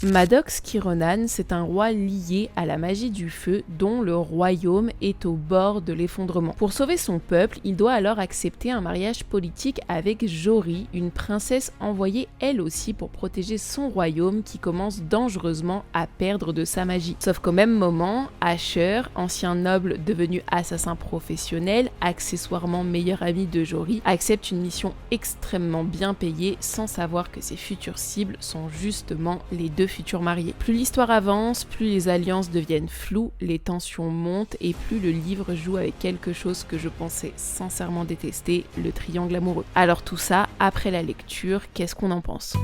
Maddox Kironan, c'est un roi lié à la magie du feu dont le royaume est au bord de l'effondrement. Pour sauver son peuple, il doit alors accepter un mariage politique avec Jory, une princesse envoyée elle aussi pour protéger son royaume qui commence dangereusement à perdre de sa magie. Sauf qu'au même moment, Asher, ancien noble devenu assassin professionnel, accessoirement meilleur ami de Jory, accepte une mission extrêmement bien payée sans savoir que ses futures cibles sont justement les deux futurs mariés. Plus l'histoire avance, plus les alliances deviennent floues, les tensions montent et plus le livre joue avec quelque chose que je pensais sincèrement détester, le triangle amoureux. Alors tout ça, après la lecture, qu'est-ce qu'on en pense ?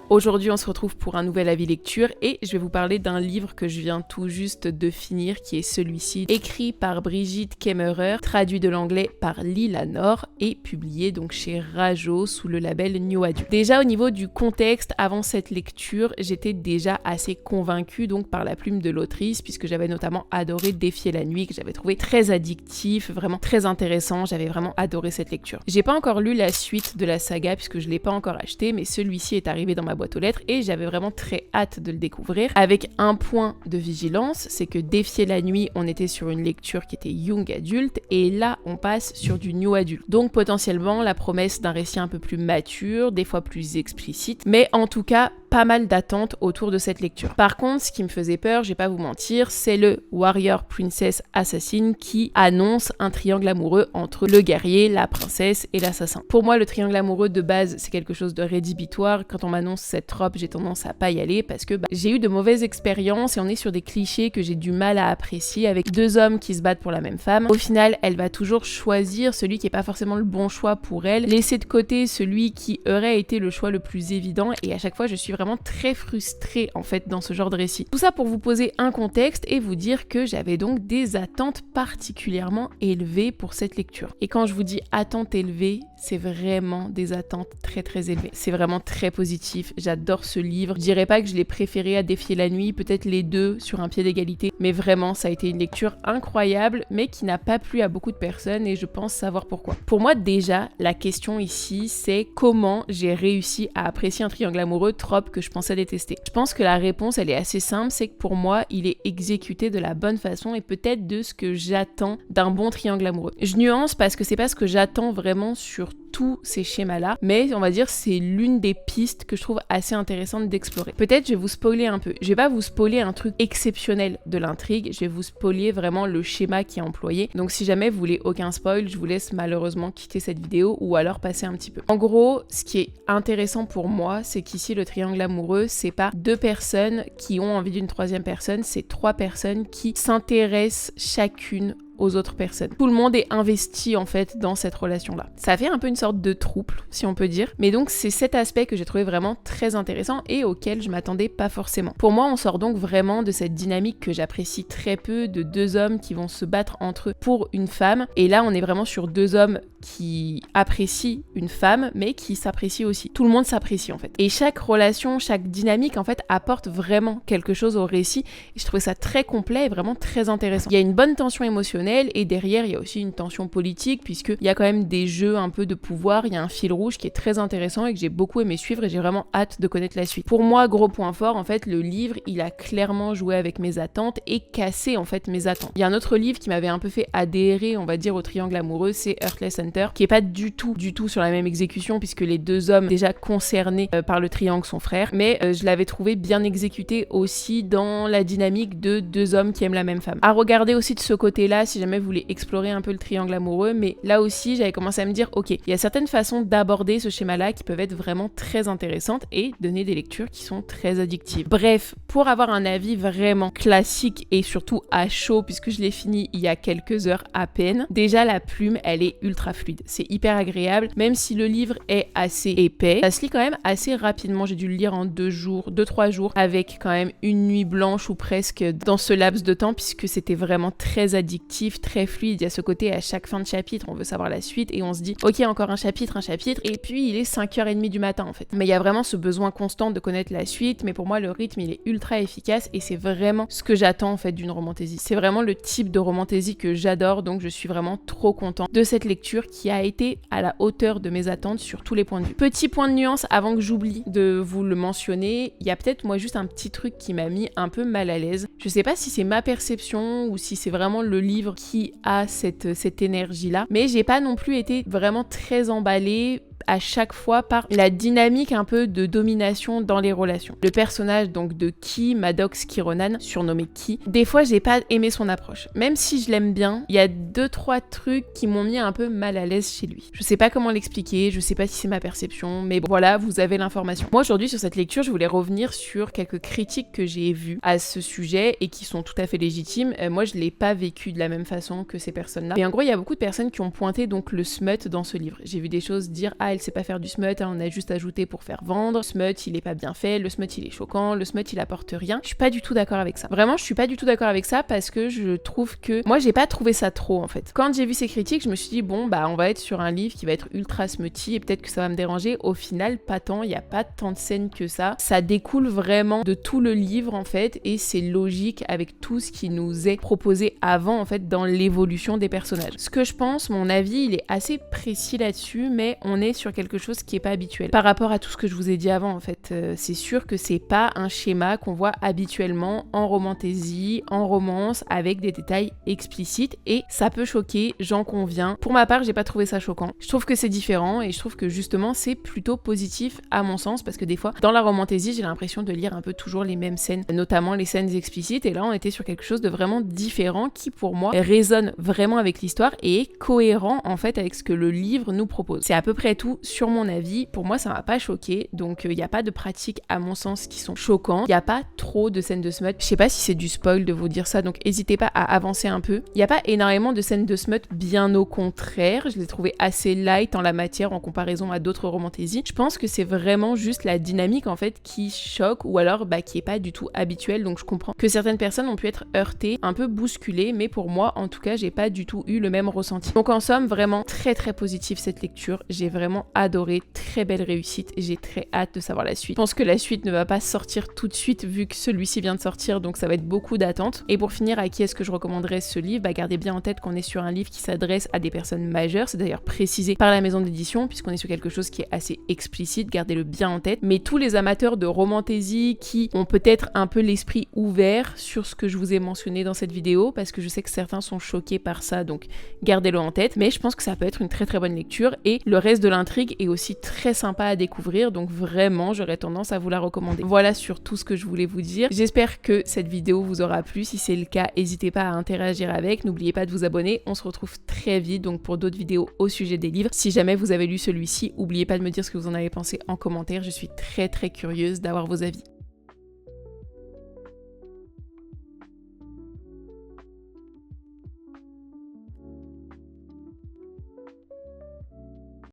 Aujourd'hui, on se retrouve pour un nouvel avis lecture et je vais vous parler d'un livre que je viens tout juste de finir, qui est celui-ci, écrit par Brigitte Kemmerer, traduit de l'anglais par Lila Nord et publié donc chez Rajo sous le label New Adult. Déjà au niveau du contexte, avant cette lecture, j'étais déjà assez convaincue donc par la plume de l'autrice, puisque j'avais notamment adoré Défier la nuit, que j'avais trouvé très addictif, vraiment très intéressant, j'avais vraiment adoré cette lecture. J'ai pas encore lu la suite de la saga puisque je l'ai pas encore acheté, mais celui-ci est arrivé dans ma boîte aux lettres et j'avais vraiment très hâte de le découvrir, avec un point de vigilance, c'est que Défier la nuit, on était sur une lecture qui était young adulte et là on passe sur du new adulte. Donc potentiellement la promesse d'un récit un peu plus mature, des fois plus explicite, mais en tout cas pas mal d'attentes autour de cette lecture. Par contre, ce qui me faisait peur, je vais pas vous mentir, c'est le Warrior Princess Assassin qui annonce un triangle amoureux entre le guerrier, la princesse et l'assassin. Pour moi, le triangle amoureux de base, c'est quelque chose de rédhibitoire. Quand on m'annonce cette trope, j'ai tendance à pas y aller parce que j'ai eu de mauvaises expériences et on est sur des clichés que j'ai du mal à apprécier avec deux hommes qui se battent pour la même femme. Au final, elle va toujours choisir celui qui est pas forcément le bon choix pour elle, laisser de côté celui qui aurait été le choix le plus évident et à chaque fois, je suis vraiment très frustrée en fait dans ce genre de récit. Tout ça pour vous poser un contexte et vous dire que j'avais donc des attentes particulièrement élevées pour cette lecture. Et quand je vous dis attentes élevées, c'est vraiment des attentes très très élevées. C'est vraiment très positif, j'adore ce livre. Je dirais pas que je l'ai préféré à Défier la nuit, peut-être les deux sur un pied d'égalité, mais vraiment ça a été une lecture incroyable, mais qui n'a pas plu à beaucoup de personnes et je pense savoir pourquoi. Pour moi déjà, la question ici, c'est comment j'ai réussi à apprécier un triangle amoureux trope que je pensais détester. Je pense que la réponse, elle est assez simple, c'est que pour moi, il est exécuté de la bonne façon et peut-être de ce que j'attends d'un bon triangle amoureux. Je nuance parce que c'est pas ce que j'attends vraiment sur tous ces schémas-là, mais on va dire c'est l'une des pistes que je trouve assez intéressante d'explorer. Peut-être je vais vous spoiler un peu. Je vais pas vous spoiler un truc exceptionnel de l'intrigue, je vais vous spoiler vraiment le schéma qui est employé. Donc si jamais vous voulez aucun spoil, je vous laisse malheureusement quitter cette vidéo ou alors passer un petit peu. En gros, ce qui est intéressant pour moi, c'est qu'ici le triangle amoureux, c'est pas deux personnes qui ont envie d'une troisième personne, c'est trois personnes qui s'intéressent chacune aux autres personnes. Tout le monde est investi en fait dans cette relation-là. Ça fait un peu une sorte de trouble, si on peut dire. Mais donc c'est cet aspect que j'ai trouvé vraiment très intéressant et auquel je m'attendais pas forcément. Pour moi, on sort donc vraiment de cette dynamique que j'apprécie très peu de deux hommes qui vont se battre entre eux pour une femme. Et là, on est vraiment sur deux hommes qui apprécient une femme, mais qui s'apprécient aussi. Tout le monde s'apprécie en fait. Et chaque relation, chaque dynamique en fait apporte vraiment quelque chose au récit. Et je trouvais ça très complet et vraiment très intéressant. Il y a une bonne tension émotionnelle et derrière il y a aussi une tension politique puisqu'il y a quand même des jeux un peu de pouvoir, il y a un fil rouge qui est très intéressant et que j'ai beaucoup aimé suivre et j'ai vraiment hâte de connaître la suite. Pour moi, gros point fort, en fait, le livre, il a clairement joué avec mes attentes et cassé en fait mes attentes. Il y a un autre livre qui m'avait un peu fait adhérer, on va dire, au triangle amoureux, c'est Heartless Hunter, qui est pas du tout sur la même exécution puisque les deux hommes déjà concernés par le triangle sont frères, mais je l'avais trouvé bien exécuté aussi dans la dynamique de deux hommes qui aiment la même femme. À regarder aussi de ce côté-là, si jamais vous voulez explorer un peu le triangle amoureux, mais là aussi j'avais commencé à me dire ok, il y a certaines façons d'aborder ce schéma-là qui peuvent être vraiment très intéressantes et donner des lectures qui sont très addictives. Bref, pour avoir un avis vraiment classique et surtout à chaud, puisque je l'ai fini il y a quelques heures à peine, déjà la plume elle est ultra fluide, c'est hyper agréable, même si le livre est assez épais, ça se lit quand même assez rapidement, j'ai dû le lire en 2-3 jours, avec quand même une nuit blanche ou presque dans ce laps de temps, puisque c'était vraiment très addictif livre très fluide. Il y a ce côté à chaque fin de chapitre, on veut savoir la suite et on se dit ok, encore un chapitre, et puis il est 5h30 du matin en fait. Mais il y a vraiment ce besoin constant de connaître la suite, mais pour moi le rythme il est ultra efficace et c'est vraiment ce que j'attends en fait d'une romantaisie. C'est vraiment le type de romantaisie que j'adore, donc je suis vraiment trop contente de cette lecture qui a été à la hauteur de mes attentes sur tous les points de vue. Petit point de nuance avant que j'oublie de vous le mentionner, il y a peut-être moi juste un petit truc qui m'a mis un peu mal à l'aise. Je sais pas si c'est ma perception ou si c'est vraiment le livre qui a cette énergie-là, mais j'ai pas non plus été vraiment très emballée à chaque fois par la dynamique un peu de domination dans les relations. Le personnage donc de Ki, Maddox Kironan, surnommé Ki, des fois j'ai pas aimé son approche. Même si je l'aime bien, il y a 2-3 trucs qui m'ont mis un peu mal à l'aise chez lui. Je sais pas comment l'expliquer, je sais pas si c'est ma perception, mais bon, voilà, vous avez l'information. Moi aujourd'hui sur cette lecture, je voulais revenir sur quelques critiques que j'ai vues à ce sujet et qui sont tout à fait légitimes. Moi je l'ai pas vécu de la même façon que ces personnes-là. Et en gros, il y a beaucoup de personnes qui ont pointé donc le smut dans ce livre. J'ai vu des choses dire « Ah, elle sait pas faire du smut, on a juste ajouté pour faire vendre, le smut il est pas bien fait, le smut il est choquant, le smut il apporte rien. Je suis pas du tout d'accord avec ça. Vraiment, je suis pas du tout d'accord avec ça parce que je trouve que moi j'ai pas trouvé ça trop en fait. Quand j'ai vu ces critiques, je me suis dit bon bah on va être sur un livre qui va être ultra smutty et peut-être que ça va me déranger. Au final, pas tant, il y a pas tant de scènes que ça. Ça découle vraiment de tout le livre en fait et c'est logique avec tout ce qui nous est proposé avant en fait dans l'évolution des personnages. Ce que je pense, mon avis, il est assez précis là-dessus, mais on est sur quelque chose qui est pas habituel. Par rapport à tout ce que je vous ai dit avant en fait, c'est sûr que c'est pas un schéma qu'on voit habituellement en romantaisie, en romance, avec des détails explicites et ça peut choquer, j'en conviens. Pour ma part, j'ai pas trouvé ça choquant. Je trouve que c'est différent et je trouve que justement c'est plutôt positif à mon sens parce que des fois, dans la romantaisie, j'ai l'impression de lire un peu toujours les mêmes scènes, notamment les scènes explicites et là on était sur quelque chose de vraiment différent qui pour moi résonne vraiment avec l'histoire et est cohérent en fait avec ce que le livre nous propose. C'est à peu près tout sur mon avis. Pour moi, ça m'a pas choqué. Donc, il n'y a pas de pratiques, à mon sens, qui sont choquantes. Il n'y a pas trop de scènes de smut. Je sais pas si c'est du spoil de vous dire ça, donc n'hésitez pas à avancer un peu. Il n'y a pas énormément de scènes de smut, bien au contraire. Je l'ai trouvé assez light en la matière en comparaison à d'autres romantaisies. Je pense que c'est vraiment juste la dynamique, en fait, qui choque ou alors qui est pas du tout habituelle. Donc, je comprends que certaines personnes ont pu être heurtées, un peu bousculées, mais pour moi, en tout cas, j'ai pas du tout eu le même ressenti. Donc, en somme, vraiment très très positif cette lecture. J'ai vraiment adoré, très belle réussite et j'ai très hâte de savoir la suite. Je pense que la suite ne va pas sortir tout de suite vu que celui-ci vient de sortir, donc ça va être beaucoup d'attentes. Et pour finir, à qui est-ce que je recommanderais ce livre? Gardez bien en tête qu'on est sur un livre qui s'adresse à des personnes majeures, c'est d'ailleurs précisé par la maison d'édition puisqu'on est sur quelque chose qui est assez explicite, gardez-le bien en tête. Mais tous les amateurs de romantaisie qui ont peut-être un peu l'esprit ouvert sur ce que je vous ai mentionné dans cette vidéo, parce que je sais que certains sont choqués par ça, donc gardez-le en tête. Mais je pense que ça peut être une très très bonne lecture et le reste de l'intrigue est aussi très sympa à découvrir, donc vraiment j'aurais tendance à vous la recommander. Voilà sur tout ce que je voulais vous dire. J'espère que cette vidéo vous aura plu. Si c'est le cas, n'hésitez pas à interagir avec, n'oubliez pas de vous abonner. On se retrouve très vite donc pour d'autres vidéos au sujet des livres. Si jamais vous avez lu celui-ci, n'oubliez pas de me dire ce que vous en avez pensé en commentaire. Je suis très très curieuse d'avoir vos avis.